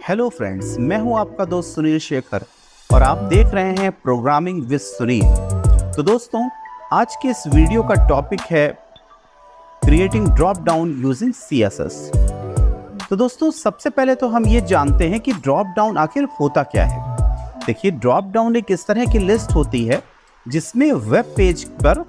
Hello friends, मैं हूं आपका दोस्त सुनील शेखर और आप देख रहे हैं प्रोग्रामिंग विद सुनील। तो दोस्तों, आज के इस वीडियो का टॉपिक है creating drop down using CSS। तो दोस्तों, सबसे पहले तो हम ये जानते हैं कि ड्रॉप डाउन आखिर होता क्या है। देखिए, ड्रॉप डाउन एक इस तरह की लिस्ट होती है जिसमें वेब पेज पर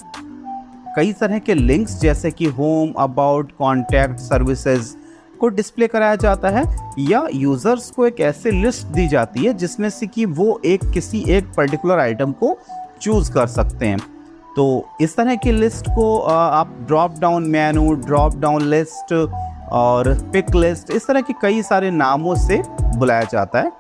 कई तरह के लिंक्स जैसे कि होम, अबाउट, कॉन्टैक्ट, सर्विसेज को डिस्प्ले कराया जाता है, या यूजर्स को एक ऐसी लिस्ट दी जाती है जिसमें से कि वो किसी एक पर्टिकुलर आइटम को चूज कर सकते हैं। तो इस तरह की लिस्ट को आप drop down menu, drop down list और पिक लिस्ट, इस तरह के कई सारे नामों से बुलाया जाता है।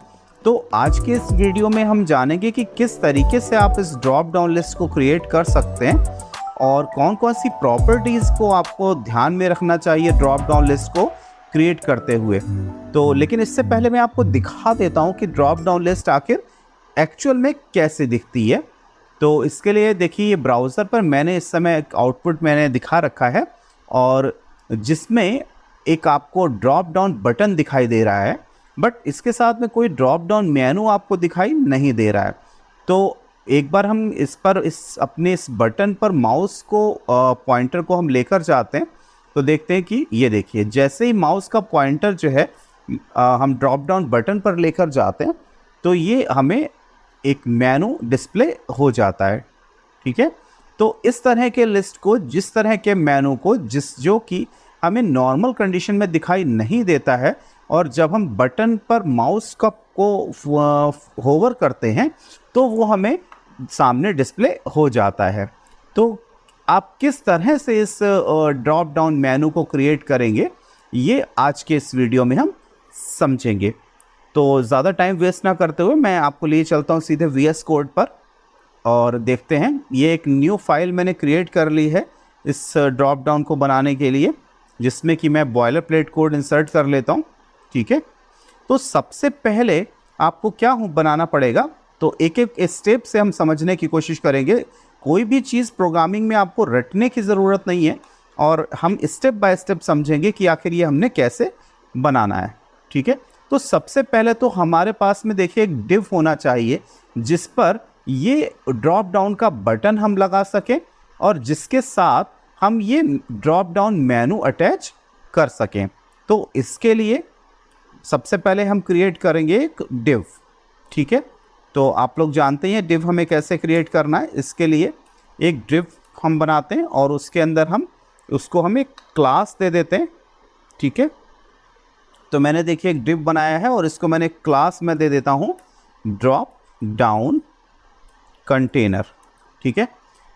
तो आज के इस वीडियो में हम जानेंगे कि किस तरीके से आप इस ड्रॉप डाउन लिस्ट को क्रिएट कर सकते हैं और कौन कौन सी प्रॉपर्टीज़ को आपको ध्यान में रखना चाहिए ड्रॉप डाउन लिस्ट को क्रिएट करते हुए। तो लेकिन इससे पहले मैं आपको दिखा देता हूं कि ड्रॉप डाउन लिस्ट आखिर एक्चुअल में कैसे दिखती है। तो इसके लिए देखिए, ये ब्राउज़र पर मैंने इस समय एक आउटपुट मैंने दिखा रखा है और जिसमें एक आपको ड्रॉप डाउन बटन दिखाई दे रहा है, बट इसके साथ में कोई ड्रॉप डाउन मेनू आपको दिखाई नहीं दे रहा है। तो एक बार हम अपने इस बटन पर माउस को पॉइंटर को हम लेकर जाते हैं तो देखते हैं कि ये देखिए, जैसे ही माउस का पॉइंटर जो है हम ड्रॉप डाउन बटन पर लेकर जाते हैं तो ये हमें एक मेनू डिस्प्ले हो जाता है। ठीक है, तो इस तरह के लिस्ट को, जिस तरह के मेनू को जो कि हमें नॉर्मल कंडीशन में दिखाई नहीं देता है और जब हम बटन पर माउस को होवर करते हैं तो वो हमें सामने डिस्प्ले हो जाता है। तो आप किस तरह से इस ड्रॉप डाउन मेनू को क्रिएट करेंगे, ये आज के इस वीडियो में हम समझेंगे। तो ज़्यादा टाइम वेस्ट ना करते हुए मैं आपको लिए चलता हूँ सीधे VS कोड पर और देखते हैं। ये एक न्यू फाइल मैंने क्रिएट कर ली है इस ड्रॉप डाउन को बनाने के लिए, जिसमें कि मैं बॉयलर प्लेट कोड इंसर्ट कर लेता हूँ। ठीक है, तो सबसे पहले आपको क्या बनाना पड़ेगा, तो एक एक स्टेप से हम समझने की कोशिश करेंगे। कोई भी चीज़ प्रोग्रामिंग में आपको रटने की ज़रूरत नहीं है और हम स्टेप बाय स्टेप समझेंगे कि आखिर ये हमने कैसे बनाना है। ठीक है, तो सबसे पहले तो हमारे पास में देखिए एक डिव होना चाहिए जिस पर ये ड्रॉप डाउन का बटन हम लगा सकें और जिसके साथ हम ये ड्रॉप डाउन मेनू अटैच कर सकें। तो इसके लिए सबसे पहले हम क्रिएट करेंगे एक डिव। ठीक है, तो आप लोग जानते हैं डिव हमें कैसे क्रिएट करना है। इसके लिए एक डिव हम बनाते हैं और उसके अंदर हम एक क्लास दे देते हैं। ठीक है, तो मैंने देखिए एक डिव बनाया है और इसको मैंने क्लास में दे देता हूँ ड्रॉप डाउन कंटेनर। ठीक है,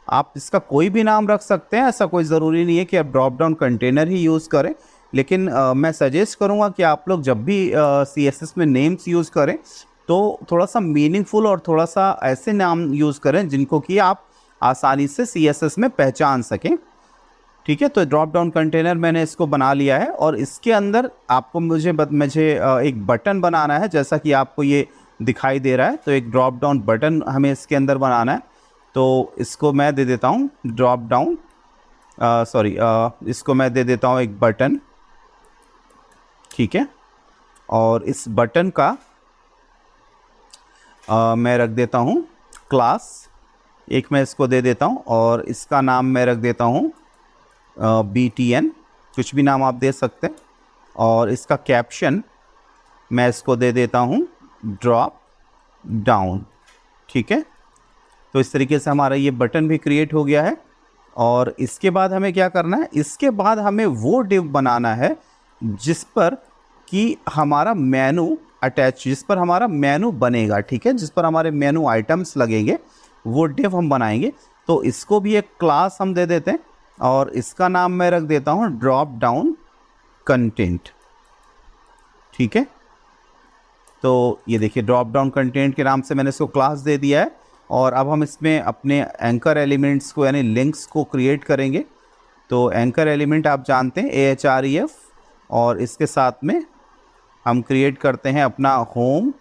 आप इसका कोई भी नाम रख सकते हैं, ऐसा कोई ज़रूरी नहीं है कि आप ड्रॉप डाउन कंटेनर ही यूज़ करें। लेकिन मैं सजेस्ट करूँगा कि आप लोग जब भी CSS में नेम्स यूज़ करें तो थोड़ा सा मीनिंगफुल और थोड़ा सा ऐसे नाम यूज़ करें जिनको कि आप आसानी से CSS में पहचान सकें। ठीक है, तो ड्रॉप डाउन कंटेनर मैंने इसको बना लिया है और इसके अंदर आपको मुझे एक बटन बनाना है, जैसा कि आपको ये दिखाई दे रहा है। तो एक ड्रॉप डाउन बटन हमें इसके अंदर बनाना है। तो इसको मैं दे देता हूँ इसको मैं दे देता हूँ एक बटन। ठीक है, और इस बटन का मैं रख देता हूँ क्लास, एक मैं इसको दे देता हूँ और इसका नाम मैं रख देता हूँ BTN, कुछ भी नाम आप दे सकते हैं। और इसका कैप्शन मैं इसको दे देता हूँ ड्रॉप डाउन। ठीक है, तो इस तरीके से हमारा ये बटन भी क्रिएट हो गया है। और इसके बाद हमें क्या करना है, इसके बाद हमें वो डिव बनाना है जिस पर कि हमारा मेनू अटैच, जिस पर हमारा मेनू बनेगा। ठीक है, जिस पर हमारे मेनू आइटम्स लगेंगे, वो डिव हम बनाएंगे। तो इसको भी एक क्लास हम दे देते हैं और इसका नाम मैं रख देता हूँ ड्रॉप डाउन कंटेंट। ठीक है, तो ये देखिए ड्रॉप डाउन कंटेंट के नाम से मैंने इसको क्लास दे दिया है और अब हम इसमें अपने एंकर एलिमेंट्स को यानी लिंक्स को क्रिएट करेंगे। तो एंकर एलिमेंट आप जानते हैं AHREF, और इसके साथ में हम क्रिएट करते हैं अपना होम,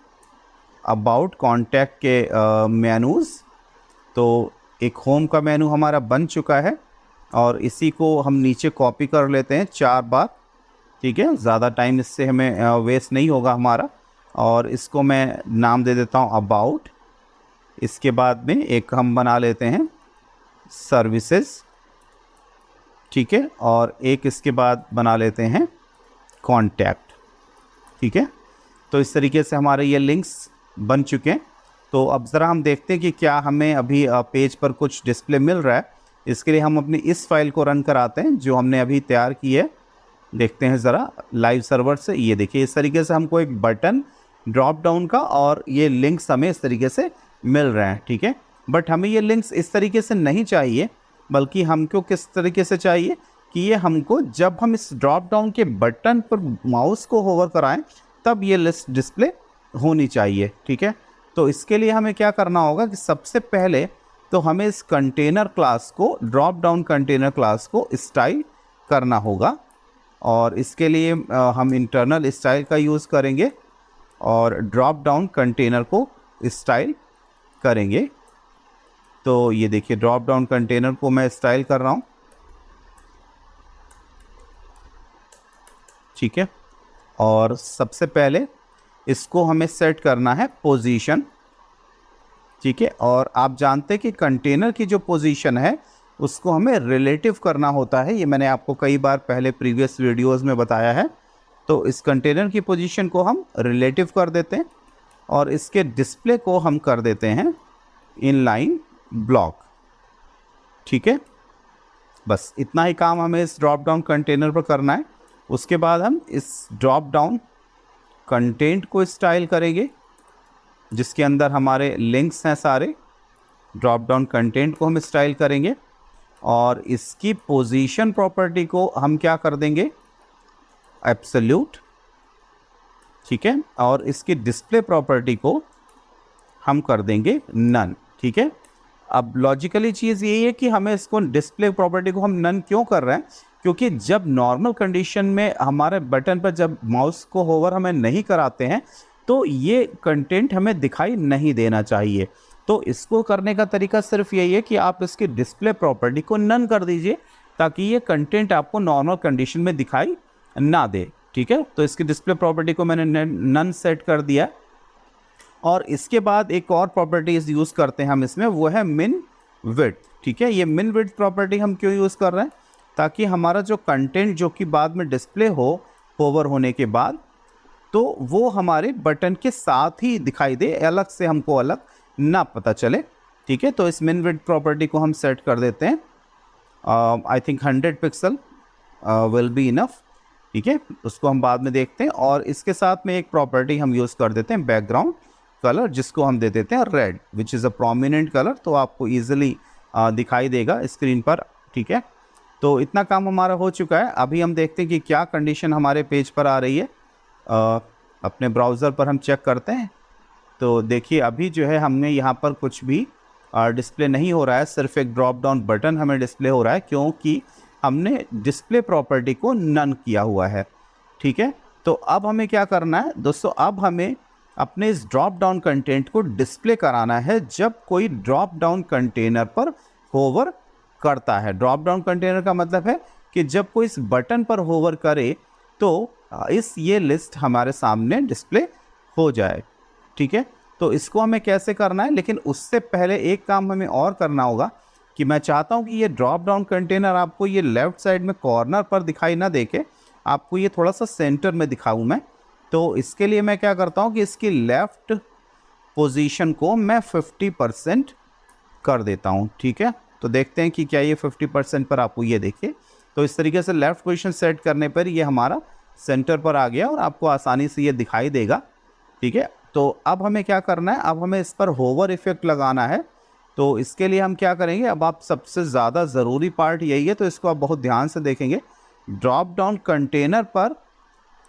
अबाउट, कॉन्टैक्ट के मेनूज़। तो एक होम का मेनू हमारा बन चुका है और इसी को हम नीचे कॉपी कर लेते हैं 4 बार, ठीक है। ज़्यादा टाइम इससे हमें वेस्ट नहीं होगा हमारा। और इसको मैं नाम दे देता हूँ अबाउट। इसके बाद में एक हम बना लेते हैं सर्विसेज, ठीक है। और एक इसके बाद बना लेते हैं कॉन्टैक्ट, ठीक है। तो इस तरीके से हमारे ये लिंक्स बन चुके हैं। तो अब ज़रा हम देखते हैं कि क्या हमें अभी पेज पर कुछ डिस्प्ले मिल रहा है। इसके लिए हम अपनी इस फाइल को रन कराते हैं जो हमने अभी तैयार की है। देखते हैं ज़रा लाइव सर्वर से। ये देखिए इस तरीके से हमको एक बटन ड्रॉप डाउन का और ये लिंक्स हमें इस तरीके से मिल रहे हैं, ठीक है। बट हमें ये लिंक्स इस तरीके से नहीं चाहिए, बल्कि हमको किस तरीके से चाहिए कि ये हमको जब हम इस ड्रॉप डाउन के बटन पर माउस को होवर कराएं तब ये लिस्ट डिस्प्ले होनी चाहिए, ठीक है। तो इसके लिए हमें क्या करना होगा कि सबसे पहले तो हमें इस कंटेनर क्लास को, ड्रॉप डाउन कंटेनर क्लास को स्टाइल करना होगा। और इसके लिए हम इंटरनल स्टाइल का यूज़ करेंगे और ड्रॉप डाउन कंटेनर को स्टाइल करेंगे। तो ये देखिए ड्रॉप डाउन कंटेनर को मैं स्टाइल कर रहा हूँ, ठीक है। और सबसे पहले इसको हमें सेट करना है पोजीशन, ठीक है। और आप जानते हैं कि कंटेनर की जो पोजीशन है उसको हमें रिलेटिव करना होता है। ये मैंने आपको कई बार पहले प्रीवियस वीडियोस में बताया है। तो इस कंटेनर की पोजीशन को हम रिलेटिव कर देते हैं और इसके डिस्प्ले को हम कर देते हैं इनलाइन ब्लॉक, ठीक है। बस इतना ही काम हमें इस ड्रॉप डाउन कंटेनर पर करना है। उसके बाद हम इस ड्रॉप डाउन कंटेंट को स्टाइल करेंगे जिसके अंदर हमारे लिंक्स हैं सारे। ड्रॉप डाउन कंटेंट को हम स्टाइल करेंगे और इसकी पोजीशन प्रॉपर्टी को हम क्या कर देंगे, एब्सोल्यूट, ठीक है। और इसकी डिस्प्ले प्रॉपर्टी को हम कर देंगे नन, ठीक है। अब लॉजिकली चीज़ यही है कि हमें इसको डिस्प्ले प्रॉपर्टी को हम नन क्यों कर रहे हैं, क्योंकि जब नॉर्मल कंडीशन में हमारे बटन पर जब माउस को होवर हमें नहीं कराते हैं तो ये कंटेंट हमें दिखाई नहीं देना चाहिए। तो इसको करने का तरीका सिर्फ यही है कि आप इसकी डिस्प्ले प्रॉपर्टी को नन कर दीजिए ताकि ये कंटेंट आपको नॉर्मल कंडीशन में दिखाई ना दे, ठीक है। तो इसकी डिस्प्ले प्रॉपर्टी को मैंने नन सेट कर दिया। और इसके बाद एक और प्रॉपर्टीज यूज़ करते हैं हम इसमें, वो है मिन विड्थ, ठीक है। ये मिन विड्थ प्रॉपर्टी हम क्यों यूज़ कर रहे हैं, ताकि हमारा जो कंटेंट जो कि बाद में डिस्प्ले हो होवर होने के बाद, तो वो हमारे बटन के साथ ही दिखाई दे, अलग से हमको अलग ना पता चले, ठीक है। तो इस मिन विड्थ प्रॉपर्टी को हम सेट कर देते हैं। I think 100 pixel will be enough, ठीक है। उसको हम बाद में देखते हैं। और इसके साथ में एक प्रॉपर्टी हम यूज़ कर देते हैं बैकग्राउंड कलर, जिसको हम दे देते हैं red, which is a prominent colour. तो आपको ईजिली दिखाई देगा स्क्रीन पर, ठीक है। तो इतना काम हमारा हो चुका है। अभी हम देखते हैं कि क्या कंडीशन हमारे पेज पर आ रही है। अपने ब्राउज़र पर हम चेक करते हैं। तो देखिए अभी जो है हमने यहाँ पर कुछ भी डिस्प्ले नहीं हो रहा है, सिर्फ एक ड्रॉप डाउन बटन हमें डिस्प्ले हो रहा है क्योंकि हमने डिस्प्ले प्रॉपर्टी को नन किया हुआ है, ठीक है। तो अब हमें क्या करना है दोस्तों, अब हमें अपने इस ड्रॉप डाउन कंटेंट को डिस्प्ले कराना है जब कोई ड्रॉप डाउन कंटेनर पर होवर करता है। ड्रॉप डाउन कंटेनर का मतलब है कि जब कोई इस बटन पर होवर करे तो ये लिस्ट हमारे सामने डिस्प्ले हो जाए, ठीक है। तो इसको हमें कैसे करना है, लेकिन उससे पहले एक काम हमें और करना होगा कि मैं चाहता हूं कि ये ड्रॉप डाउन कंटेनर आपको ये लेफ़्ट साइड में कॉर्नर पर दिखाई ना देके, आपको ये थोड़ा सा सेंटर में दिखाऊं मैं। तो इसके लिए मैं क्या करता हूं कि इसकी लेफ़्ट पोजीशन को मैं 50% कर देता हूं, ठीक है। तो देखते हैं कि क्या ये 50% पर आपको ये देखिए। तो इस तरीके से लेफ़्ट पोजीशन सेट करने पर ये हमारा सेंटर पर आ गया और आपको आसानी से ये दिखाई देगा, ठीक है। तो अब हमें क्या करना है, अब हमें इस पर होवर इफेक्ट लगाना है। तो इसके लिए हम क्या करेंगे, अब आप सबसे ज़्यादा ज़रूरी पार्ट यही है, तो इसको आप बहुत ध्यान से देखेंगे। ड्रॉप डाउन कंटेनर पर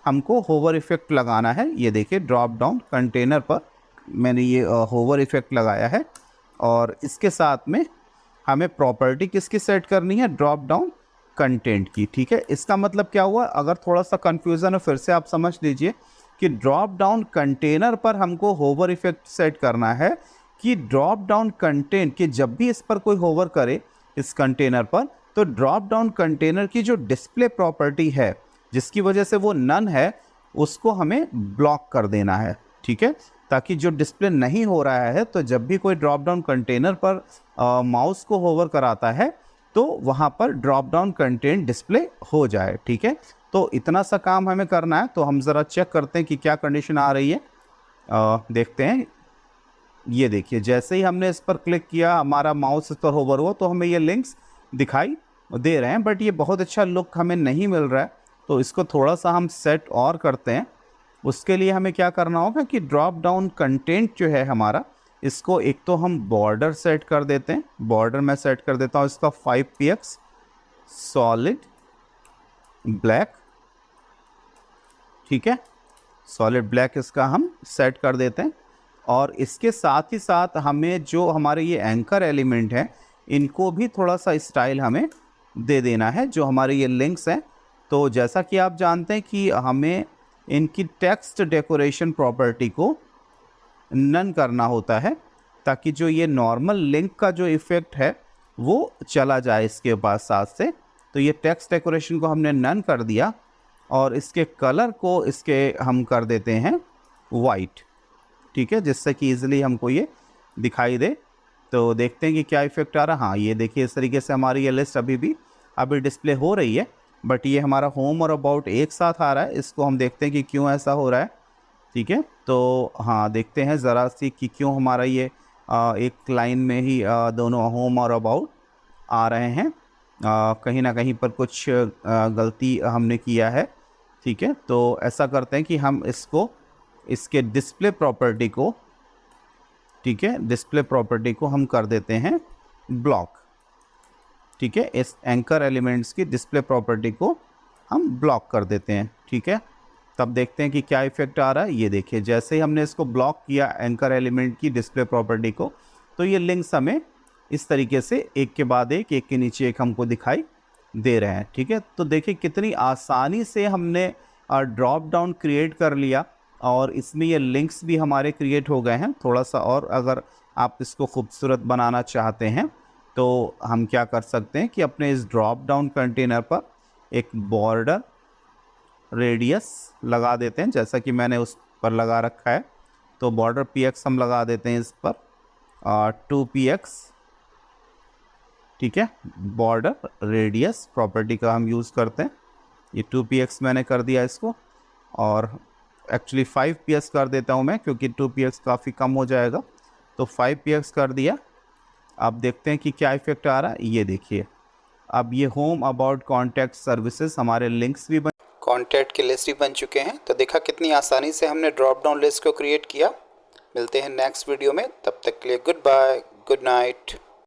हमको होवर इफेक्ट लगाना है। ये देखिए ड्रॉप डाउन कंटेनर पर मैंने ये होवर इफेक्ट लगाया है। और इसके साथ में हमें प्रॉपर्टी किसकी सेट करनी है, ड्रॉप डाउन कंटेंट की, ठीक है। इसका मतलब क्या हुआ, अगर थोड़ा सा कन्फ्यूज़न है फिर से आप समझ लीजिए कि ड्रॉप डाउन कंटेनर पर हमको होवर इफेक्ट सेट करना है कि ड्रॉप डाउन कंटेंट कि जब भी इस पर कोई होवर करे इस कंटेनर पर, तो ड्रॉप डाउन कंटेनर की जो डिस्प्ले प्रॉपर्टी है जिसकी वजह से वो नन है, उसको हमें ब्लॉक कर देना है, ठीक है, ताकि जो डिस्प्ले नहीं हो रहा है तो जब भी कोई ड्रॉप डाउन कंटेनर पर माउस को होवर कराता है तो वहाँ पर ड्रॉप डाउन कंटेंट डिस्प्ले हो जाए, ठीक है। तो इतना सा काम हमें करना है। तो हम ज़रा चेक करते हैं कि क्या कंडीशन आ रही है। देखते हैं, ये देखिए जैसे ही हमने इस पर क्लिक किया, हमारा माउस इस पर होवर हुआ तो हमें ये लिंक्स दिखाई दे रहे हैं, बट ये बहुत अच्छा लुक हमें नहीं मिल रहा है। तो इसको थोड़ा सा हम सेट और करते हैं। उसके लिए हमें क्या करना होगा कि ड्रॉप डाउन कंटेंट जो है हमारा, इसको एक तो हम बॉर्डर सेट कर देते हैं। बॉर्डर मैं सेट कर देता हूँ इसका 5px सॉलिड ब्लैक, ठीक है, सॉलिड ब्लैक इसका हम सेट कर देते हैं। और इसके साथ ही साथ हमें जो हमारे ये एंकर एलिमेंट हैं इनको भी थोड़ा सा स्टाइल हमें दे देना है, जो हमारे ये लिंक्स हैं। तो जैसा कि आप जानते हैं कि हमें इनकी टेक्स्ट डेकोरेशन प्रॉपर्टी को नन करना होता है, ताकि जो ये नॉर्मल लिंक का जो इफ़ेक्ट है वो चला जाए इसके पास साथ से। तो ये टेक्स्ट डेकोरेशन को हमने नन कर दिया और इसके कलर को इसके हम कर देते हैं वाइट, ठीक है, जिससे कि ईज़िली हमको ये दिखाई दे। तो देखते हैं कि क्या इफ़ेक्ट आ रहा है। हाँ, ये देखिए इस तरीके से हमारी ये लिस्ट अभी डिस्प्ले हो रही है, बट ये हमारा होम और अबाउट एक साथ आ रहा है। इसको हम देखते हैं कि क्यों ऐसा हो रहा है, ठीक है। तो हाँ, देखते हैं ज़रा सी कि क्यों हमारा ये एक लाइन में ही दोनों होम और अबाउट आ रहे हैं। कहीं ना कहीं पर कुछ गलती हमने किया है, ठीक है। तो ऐसा करते हैं कि हम इसके डिस्प्ले प्रॉपर्टी को, ठीक है, डिस्प्ले प्रॉपर्टी को हम कर देते हैं ब्लॉक, ठीक है। इस एंकर एलिमेंट्स की डिस्प्ले प्रॉपर्टी को हम ब्लॉक कर देते हैं, ठीक है। तब देखते हैं कि क्या इफ़ेक्ट आ रहा है। ये देखिए जैसे ही हमने इसको ब्लॉक किया एंकर एलिमेंट की डिस्प्ले प्रॉपर्टी को, तो ये लिंक्स हमें इस तरीके से एक के बाद एक के नीचे एक हमको दिखाई दे रहे हैं, ठीक है। तो देखिए कितनी आसानी से हमने ड्रॉप डाउन क्रिएट कर लिया और इसमें ये लिंक्स भी हमारे क्रिएट हो गए हैं। थोड़ा सा और अगर आप इसको खूबसूरत बनाना चाहते हैं तो हम क्या कर सकते हैं कि अपने इस ड्रॉप डाउन कंटेनर पर एक बॉर्डर रेडियस लगा देते हैं, जैसा कि मैंने उस पर लगा रखा है। तो बॉर्डर px हम लगा देते हैं इस पर 2px, ठीक है। बॉर्डर रेडियस प्रॉपर्टी का हम यूज़ करते हैं। ये 2px मैंने कर दिया इसको, और एक्चुअली 5px कर देता हूँ मैं, क्योंकि 2px काफ़ी कम हो जाएगा। तो 5px कर दिया। अब देखते हैं कि क्या इफ़ेक्ट आ रहा है। ये देखिए अब ये होम अबाउट कॉन्टैक्ट सर्विसेज हमारे लिंक्स भी कॉन्टैक्ट की लिस्ट भी बन चुके हैं। तो देखा कितनी आसानी से हमने ड्रॉप डाउन लिस्ट को क्रिएट किया। मिलते हैं नेक्स्ट वीडियो में, तब तक के लिए गुड बाय, गुड नाइट।